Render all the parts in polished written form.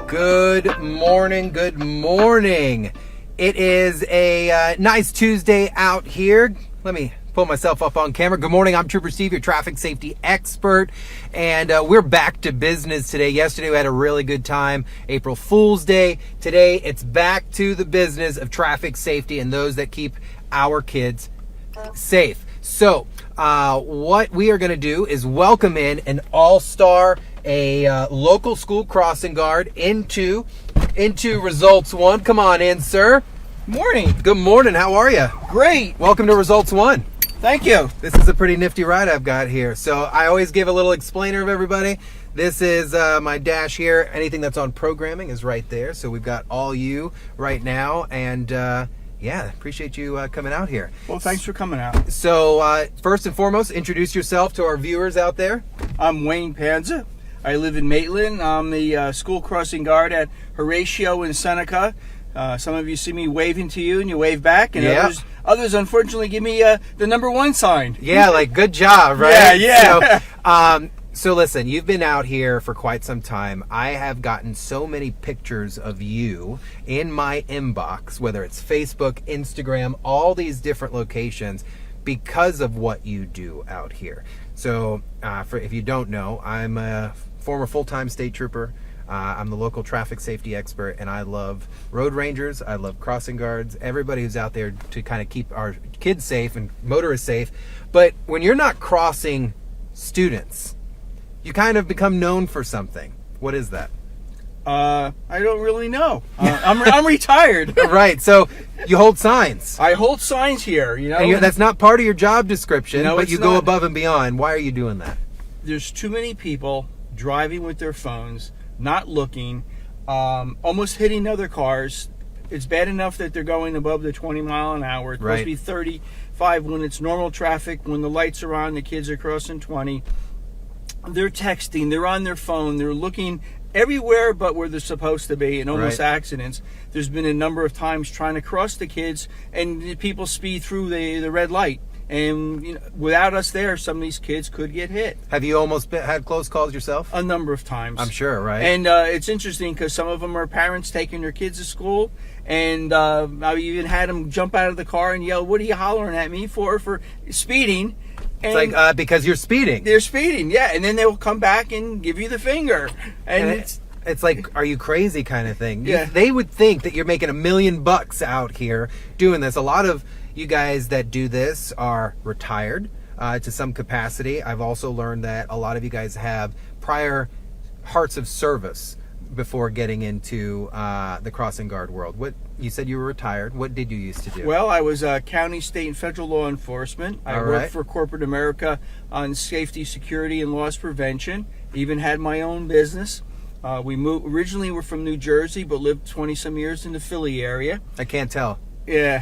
Good morning, good morning. It is a nice Tuesday out here. Let me pull myself up on camera. Good morning, I'm Trooper Steve, your traffic safety expert, and we're back to business today. Yesterday we had a really good time, April Fool's Day. Today it's back to the business of traffic safety and those that keep our kids safe. So what we are going to do is welcome in an all-star, a local school crossing guard into Results One. Come on in, sir. Morning. Good morning. How are you? Great. Welcome to Results One. Thank you. This is a pretty nifty ride I've got here. So I always give a little explainer of everybody. This is my dash here. Anything that's on programming is right there. So we've got all you right now, and yeah, appreciate you coming out here. Well, thanks for coming out. So first and foremost, introduce yourself to our viewers out there. I'm Wayne Panza. I live in Maitland. I'm the school crossing guard at Horatio in Seneca. Some of you see me waving to you and you wave back, and others unfortunately give me the number one sign. Yeah, like good job, right? Yeah. So listen, you've been out here for quite some time. I have gotten so many pictures of you in my inbox, whether it's Facebook, Instagram, all these different locations, because of what you do out here. So if you don't know, I'm a former full-time state trooper. I'm the local traffic safety expert, and I love road rangers. I love crossing guards, everybody who's out there to kind of keep our kids safe and motorists safe. But when you're not crossing students, you kind of become known for something. What is that? I don't really know. I'm retired. Right. So you hold signs. I hold signs here. You know, and that's not part of your job description, No, but you go above and beyond. Why are you doing that? There's too many people driving with their phones, not looking, almost hitting other cars. It's bad enough that they're going above the 20 mile an hour. It's supposed to be 35 when it's normal traffic. When the lights are on, the kids are crossing 20. They're texting, they're on their phone, they're looking everywhere but where they're supposed to be, and almost accidents. There's been a number of times trying to cross the kids, and people speed through the red light. And you know, without us there, some of these kids could get hit. Have you almost had close calls yourself? A number of times. I'm sure, right? And it's interesting because some of them are parents taking their kids to school, and I've even had them jump out of the car and yell, "What are you hollering at me for speeding?" And it's like, because you're speeding. They're speeding, yeah. And then they will come back and give you the finger. And it's like, are you crazy kind of thing. Yeah. They would think that you're making $1 million out here doing this. A lot of you guys that do this are retired to some capacity. I've also learned that a lot of you guys have prior hearts of service before getting into the crossing guard world. What you said you were retired. What did you used to do? Well, I was county, state, and federal law enforcement. I worked for corporate America on safety, security, and loss prevention. Even had my own business. We moved originally. We're from New Jersey, but lived 20-some years in the Philly area. I can't tell. Yeah.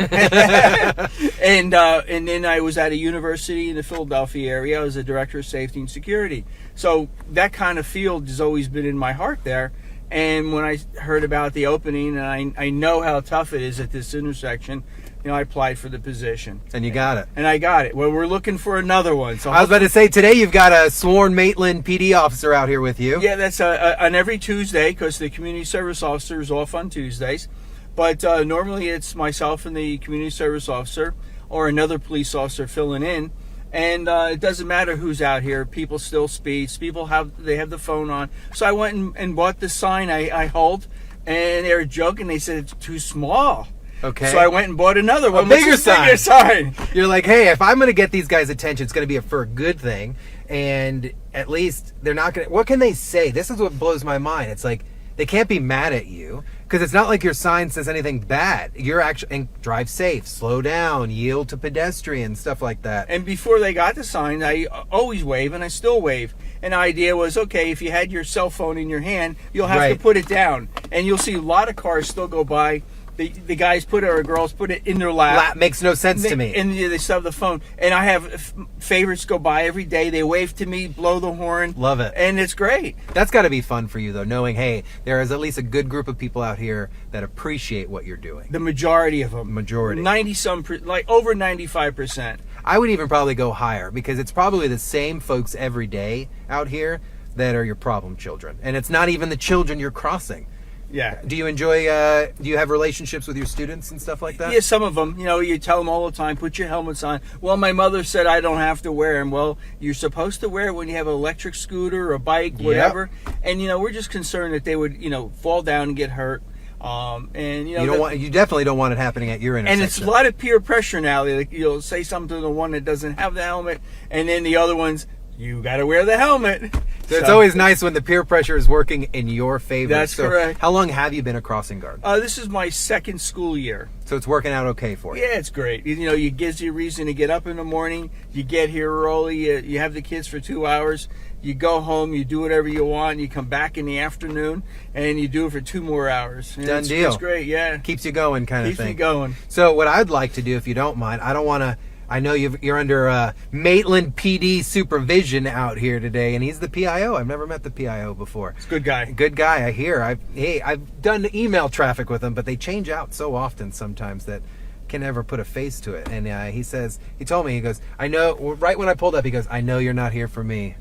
And then I was at a university in the Philadelphia area. I was a director of safety and security. So that kind of field has always been in my heart there. And when I heard about the opening, and I know how tough it is at this intersection, you know, I applied for the position. And you got it. And I got it. Well, we're looking for another one. So I was about to say, today you've got a sworn Maitland PD officer out here with you. Yeah, that's on every Tuesday, because the community service officer is off on Tuesdays. But normally it's myself and the community service officer or another police officer filling in. And it doesn't matter who's out here. People still speed. People have the phone on. So I went and bought the sign I hold, and they were joking. They said it's too small. Okay. So I went and bought another one. A bigger sign. You're like, hey, if I'm going to get these guys' attention, it's going to be for a good thing. And at least they're not going to... What can they say? This is what blows my mind. It's like, they can't be mad at you, because it's not like your sign says anything bad. You're actually... And drive safe, slow down, yield to pedestrians, stuff like that. And before they got the sign, I always wave, and I still wave. And the idea was, okay, if you had your cell phone in your hand, you'll have to put it down. And you'll see a lot of cars still go by. The guys put it, or girls put it in their lap. Makes no sense to me. And they still have the phone. And I have favorites go by every day. They wave to me, blow the horn. Love it. And it's great. That's got to be fun for you, though, knowing, hey, there is at least a good group of people out here that appreciate what you're doing. The majority of them. Majority. 90-some, like over 95%. I would even probably go higher, because it's probably the same folks every day out here that are your problem children. And it's not even the children you're crossing. Yeah. Do you enjoy, do you have relationships with your students and stuff like that? Yeah, some of them. You know, you tell them all the time, put your helmets on. Well, my mother said I don't have to wear them. Well, you're supposed to wear it when you have an electric scooter or a bike, whatever. Yep. And, you know, we're just concerned that they would, you know, fall down and get hurt. And you know, you definitely don't want it happening at your intersection. And it's a lot of peer pressure now. Like, you'll say something to the one that doesn't have the helmet, and then the other ones, you got to wear the helmet. So it's always nice when the peer pressure is working in your favor. That's correct. How long have you been a crossing guard? This is my second school year. So it's working out okay for you? Yeah, it's great. You know, it gives you a reason to get up in the morning. You get here early. You have the kids for 2 hours. You go home. You do whatever you want. You come back in the afternoon, and you do it for 2 more hours. And Done deal. It's great, yeah. Keeps you going kind of thing. Keeps me going. So what I'd like to do, if you don't mind, I know you're under Maitland PD supervision out here today, and he's the PIO. I've never met the PIO before. He's a good guy. Good guy, I hear. I've done email traffic with him, but they change out so often sometimes that can never put a face to it. And he told me, he goes, I know, right when I pulled up, he goes, I know you're not here for me.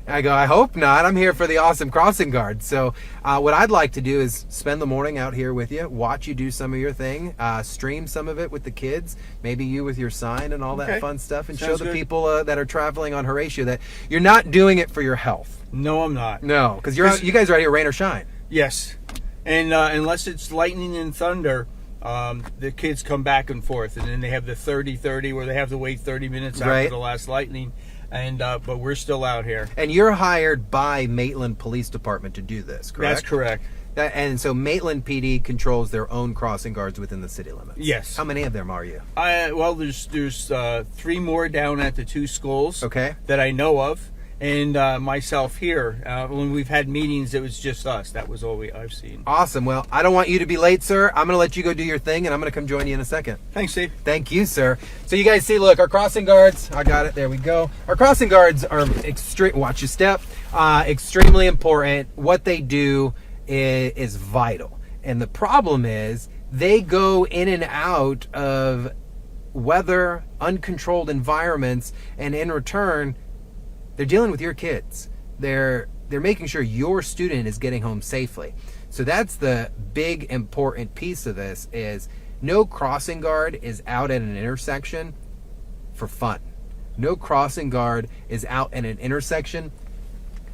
I go, I hope not. I'm here for the awesome crossing guard. So what I'd like to do is spend the morning out here with you, watch you do some of your thing, stream some of it with the kids, maybe you with your sign and all that fun stuff, and show the people that are traveling on Horatio that you're not doing it for your health. No, I'm not. No, because you guys are out here rain or shine. Yes. And unless it's lightning and thunder, the kids come back and forth, and then they have the 30-30 where they have to wait 30 minutes after the last lightning, and but we're still out here. And you're hired by Maitland Police Department to do this, correct? That's correct. And so Maitland PD controls their own crossing guards within the city limits. Yes. How many of them are you? Well, there's 3 more down at the 2 schools that I know of. And myself here. When we've had meetings, it was just us. That was all I've seen. Awesome. Well, I don't want you to be late, sir. I'm going to let you go do your thing, and I'm going to come join you in a second. Thanks, Steve. Thank you, sir. So you guys see, look, our crossing guards, I got it, there we go. Our crossing guards are watch your step, extremely important. What they do is vital. And the problem is they go in and out of weather, uncontrolled environments, and in return, they're dealing with your kids. They're making sure your student is getting home safely. So that's the big important piece of this is no crossing guard is out at an intersection for fun. No crossing guard is out at an intersection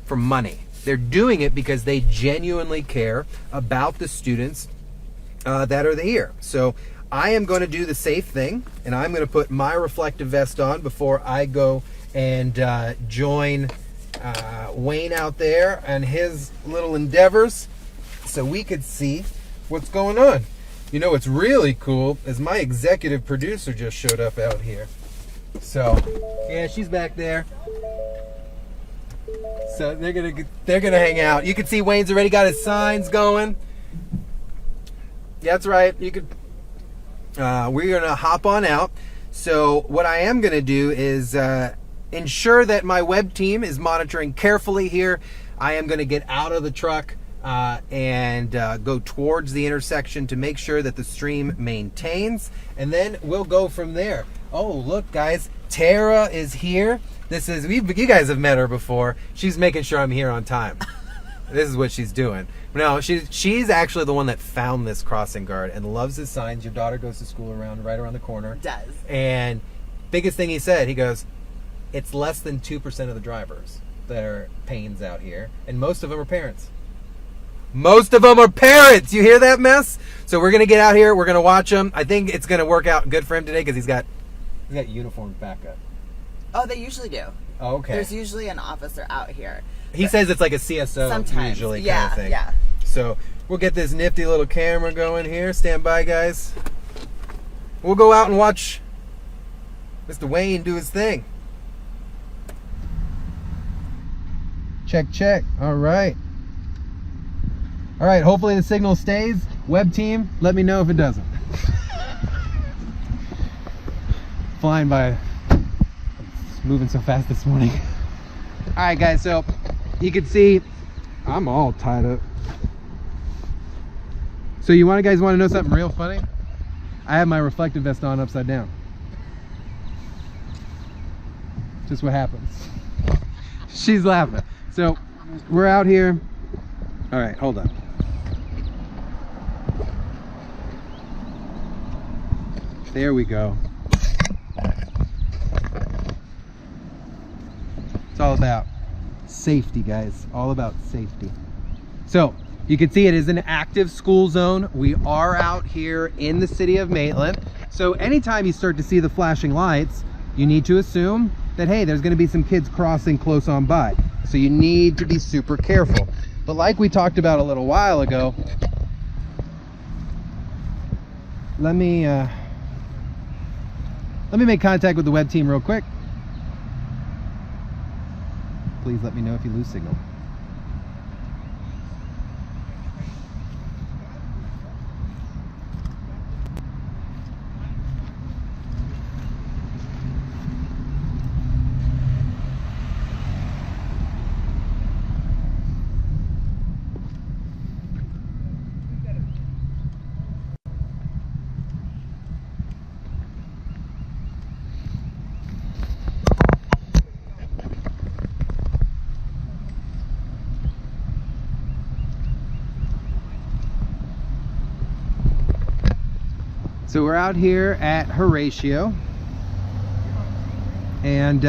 for money. They're doing it because they genuinely care about the students that are here. So I am going to do the safe thing, and I'm going to put my reflective vest on before I go and join Wayne out there and his little endeavors so we could see what's going on. You know what's really cool is my executive producer just showed up out here. So, yeah, she's back there. So they're gonna hang out. You can see Wayne's already got his signs going. That's right. You could. We're gonna hop on out. So what I am gonna do is ensure that my web team is monitoring carefully here. I am gonna get out of the truck and go towards the intersection to make sure that the stream maintains, and then we'll go from there. Oh, look, guys, Tara is here. You guys have met her before. She's making sure I'm here on time. This is what she's doing. No, she's actually the one that found this crossing guard and loves his signs. Your daughter goes to school right around the corner. Does. And biggest thing he said, he goes, it's less than 2% of the drivers that are pains out here, and most of them are parents. Most of them are parents. You hear that mess? So we're gonna get out here. We're gonna watch him. I think it's gonna work out good for him today because he's got uniform backup. Oh, they usually do. Oh, okay. There's usually an officer out here. He says it's like a CSO Sometimes, usually yeah, kind of thing. Yeah. So we'll get this nifty little camera going here. Stand by, guys. We'll go out and watch Mr. Wayne do his thing. Check, check. All right. All right, hopefully the signal stays. Web team, let me know if it doesn't. Flying by. It's moving so fast this morning. All right, guys, so you can see I'm all tied up. So you guys want to know something real funny? I have my reflective vest on upside down. Just what happens. She's laughing. So we're out here. All right, hold on. There we go. It's all about safety, guys. All about safety. So you can see it is an active school zone. We are out here in the city of Maitland. So anytime you start to see the flashing lights, you need to assume that, hey, there's gonna be some kids crossing close on by. So you need to be super careful. But like we talked about a little while ago, let me make contact with the web team real quick. Please let me know if you lose signal. So we're out here at Horatio, and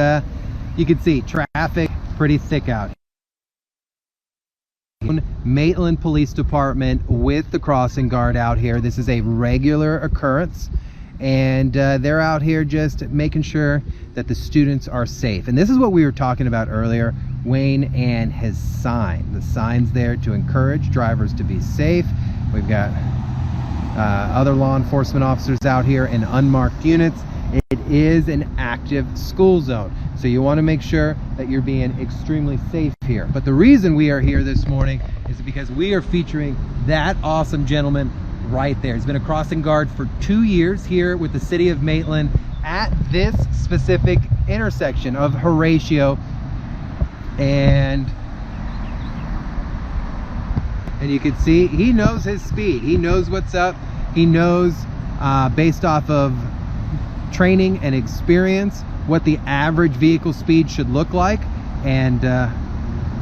you can see traffic pretty thick out here. Maitland Police Department with the crossing guard out here. This is a regular occurrence, and they're out here just making sure that the students are safe. And this is what we were talking about earlier, Wayne and his sign. The sign's there to encourage drivers to be safe. We've got other law enforcement officers out here in unmarked units. It is an active school zone, so you want to make sure that you're being extremely safe here. But the reason we are here this morning is because we are featuring that awesome gentleman right there. He's been a crossing guard for 2 years here with the city of Maitland at this specific intersection of Horatio and you can see he knows his speed. He knows what's up. He knows based off of training and experience what the average vehicle speed should look like, and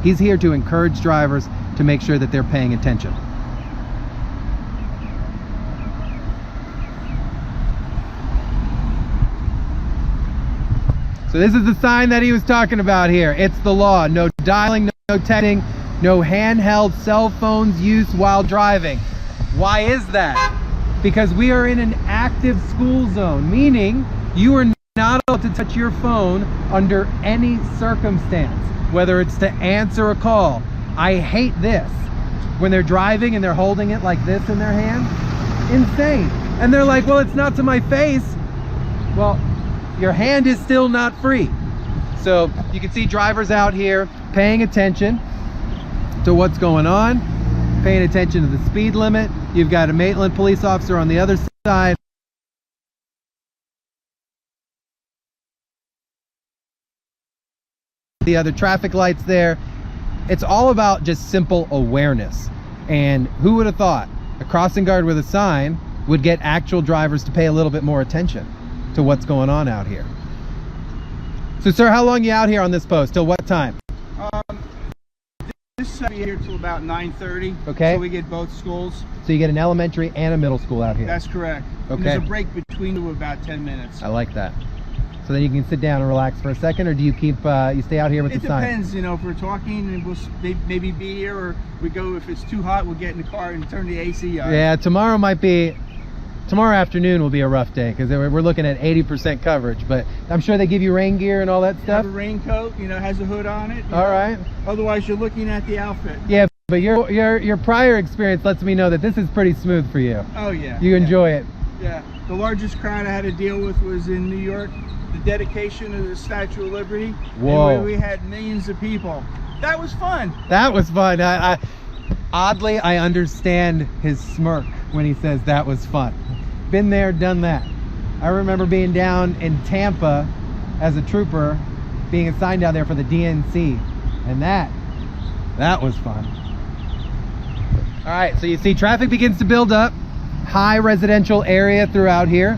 he's here to encourage drivers to make sure that they're paying attention. So this is the sign that he was talking about here. It's the law. No dialing, no texting, no handheld cell phones used while driving. Why is that? Because we are in an active school zone, meaning you are not allowed to touch your phone under any circumstance, whether it's to answer a call. I hate this. When they're driving and they're holding it like this in their hand. Insane. And they're like, well, it's not to my face. Well, your hand is still not free. So you can see drivers out here paying attention to what's going on, paying attention to the speed limit. You've got a Maitland police officer on the other side. The other traffic lights there. It's all about just simple awareness. And who would have thought a crossing guard with a sign would get actual drivers to pay a little bit more attention to what's going on out here. So sir, how long are you out here on this post? Till what time? This will be here till about 9:30. Okay. So we get both schools. So you get an elementary and a middle school out here. That's correct. Okay. And there's a break between them of about 10 minutes. I like that. So then you can sit down and relax for a second, or do you keep you stay out here with the sign? It depends, you know, if we're talking and we'll maybe be here, or we go, if it's too hot, we'll get in the car and turn the AC on. Yeah, tomorrow afternoon will be a rough day because we're looking at 80% coverage, but I'm sure they give you rain gear and all that stuff. Have a raincoat, you know, has a hood on it. All right. Otherwise, you're looking at the outfit. Yeah, but your prior experience lets me know that this is pretty smooth for you. Oh yeah. You enjoy it. Yeah. The largest crowd I had to deal with was in New York, the dedication of the Statue of Liberty. Whoa. And we had millions of people. That was fun. That was fun. Oddly, I understand his smirk when he says that was fun. Been there, done that. I remember being down in Tampa as a trooper, being assigned down there for the DNC, and that was fun. All right, so you see traffic begins to build up. High residential area throughout here.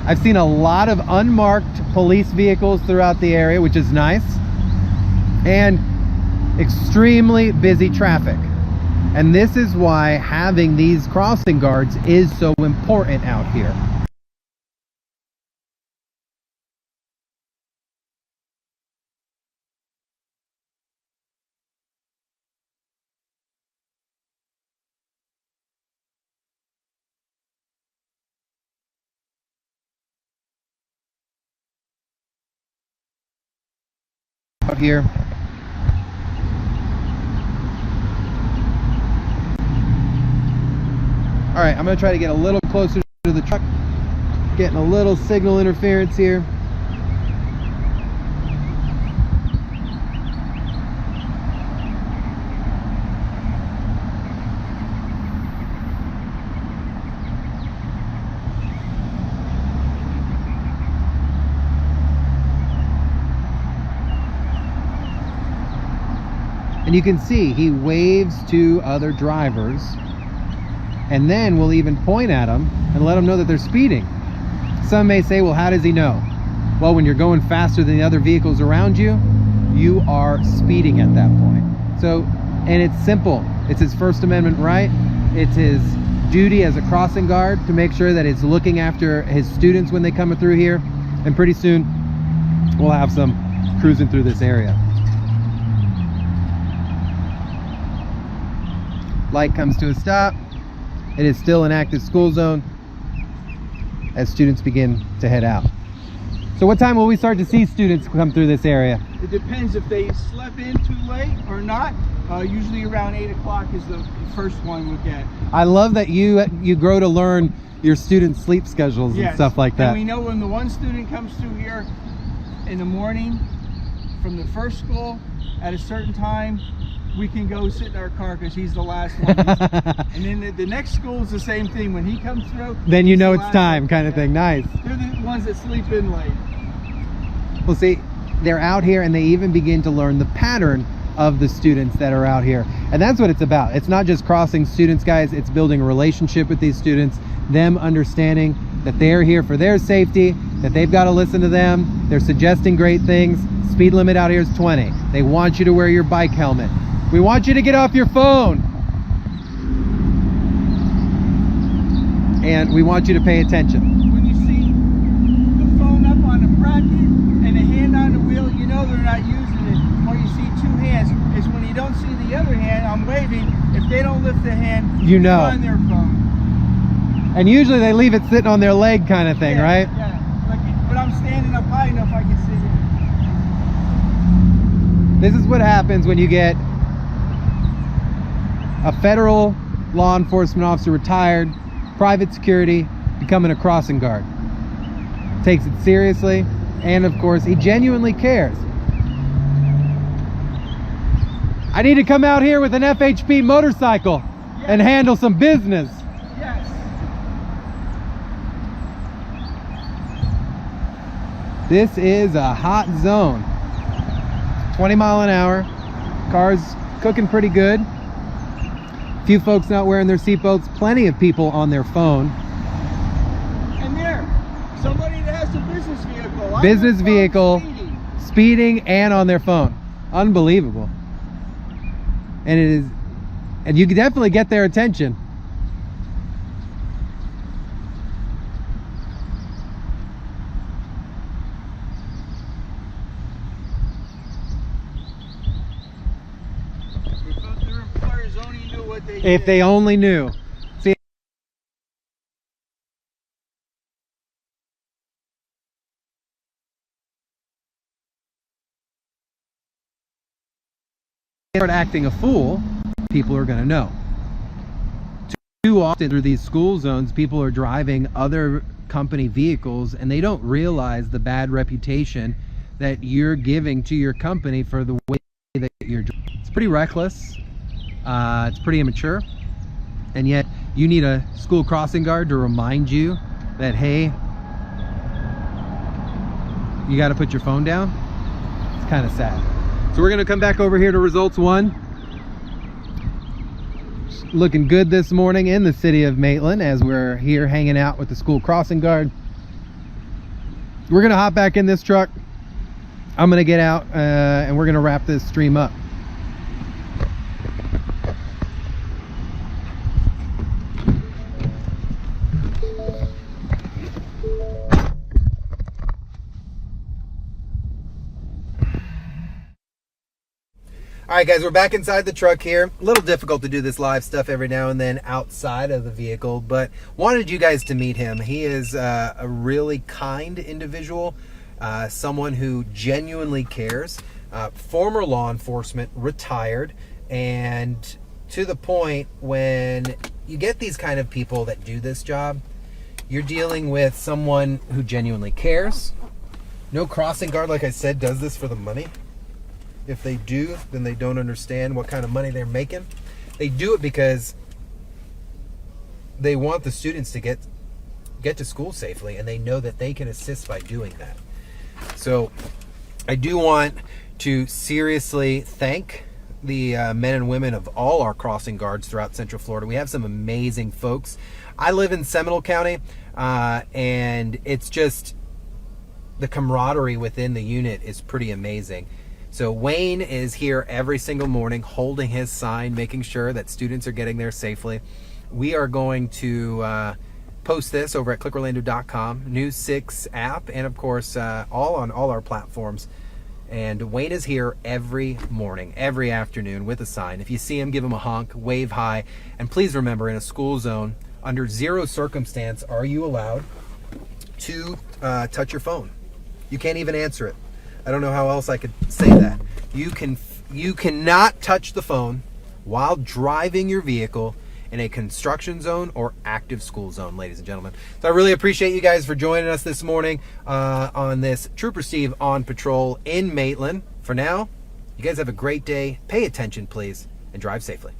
I've seen a lot of unmarked police vehicles throughout the area, which is nice, and extremely busy traffic. And this is why having these crossing guards is so important out here. out here. All right, I'm gonna try to get a little closer to the truck. Getting a little signal interference here. And you can see he waves to other drivers, and then we'll even point at them and let them know that they're speeding. Some may say, well, how does he know? Well, when you're going faster than the other vehicles around you, you are speeding at that point. So, and it's simple. It's his First Amendment right. It's his duty as a crossing guard to make sure that it's looking after his students when they come through here. And pretty soon, we'll have some cruising through this area. Light comes to a stop. It is still an active school zone as students begin to head out. So what time will we start to see students come through this area? It depends if they slept in too late or not. Usually around 8 o'clock is the first one we get. I love that you grow to learn your students' sleep schedules and stuff like that. And we know when the one student comes through here in the morning from the first school at a certain time, we can go sit in our car because he's the last one. And then the next school is the same thing. When he comes through, then you know it's time, kind of thing. Nice. They're the ones that sleep in late. Well, see, they're out here and they even begin to learn the pattern of the students that are out here. And that's what it's about. It's not just crossing students, guys. It's building a relationship with these students, them understanding that they're here for their safety, that they've got to listen to them. They're suggesting great things. Speed limit out here is 20. They want you to wear your bike helmet. We want you to get off your phone. And we want you to pay attention. When you see the phone up on the bracket and a hand on the wheel, you know they're not using it. Or you see two hands. It's when you don't see the other hand, I'm waving. If they don't lift the hand, you know. They're on their phone. And usually they leave it sitting on their leg kind of thing, right? Yeah. But I'm standing up high enough I can see it. This is what happens when you get a federal law enforcement officer, retired, private security, becoming a crossing guard. Takes it seriously, and of course, he genuinely cares. I need to come out here with an FHP motorcycle and handle some business. Yes. This is a hot zone. 20 mile an hour. Cars cooking pretty good. Few folks not wearing their seatbelts, plenty of people on their phone. And there, somebody that has a business vehicle. Business vehicle, speeding and on their phone. Unbelievable. And it is, and you can definitely get their attention. If they only knew. See, start acting a fool, people are going to know. Too often through these school zones, people are driving other company vehicles and they don't realize the bad reputation that you're giving to your company for the way that you're driving. It's pretty reckless. It's pretty immature, and yet you need a school crossing guard to remind you that, hey, you got to put your phone down. It's kind of sad. So we're going to come back over here to results 1. Looking good this morning in the city of Maitland as we're here hanging out with the school crossing guard. We're going to hop back in this truck. I'm going to get out and we're going to wrap this stream up. All right, guys, we're back inside the truck here. A little difficult to do this live stuff every now and then outside of the vehicle, but wanted you guys to meet him. He is a really kind individual, someone who genuinely cares. former law enforcement, retired, and to the point when you get these kind of people that do this job, you're dealing with someone who genuinely cares. No crossing guard, like I said, does this for the money. If they do, then they don't understand what kind of money they're making. They do it because they want the students to get to school safely, and they know that they can assist by doing that. So I do want to seriously thank the men and women of all our crossing guards throughout Central Florida. We have some amazing folks. I live in Seminole County, and it's just the camaraderie within the unit is pretty amazing. So Wayne is here every single morning holding his sign, making sure that students are getting there safely. We are going to post this over at clickorlando.com, News 6 app, and of course all on all our platforms. And Wayne is here every morning, every afternoon with a sign. If you see him, give him a honk, wave hi. And please remember, in a school zone, under zero circumstance are you allowed to touch your phone. You can't even answer it. I don't know how else I could say that. You cannot touch the phone while driving your vehicle in a construction zone or active school zone, ladies and gentlemen. So I really appreciate you guys for joining us this morning on this Trooper Steve on patrol in Maitland. For now, you guys have a great day. Pay attention, please, and drive safely.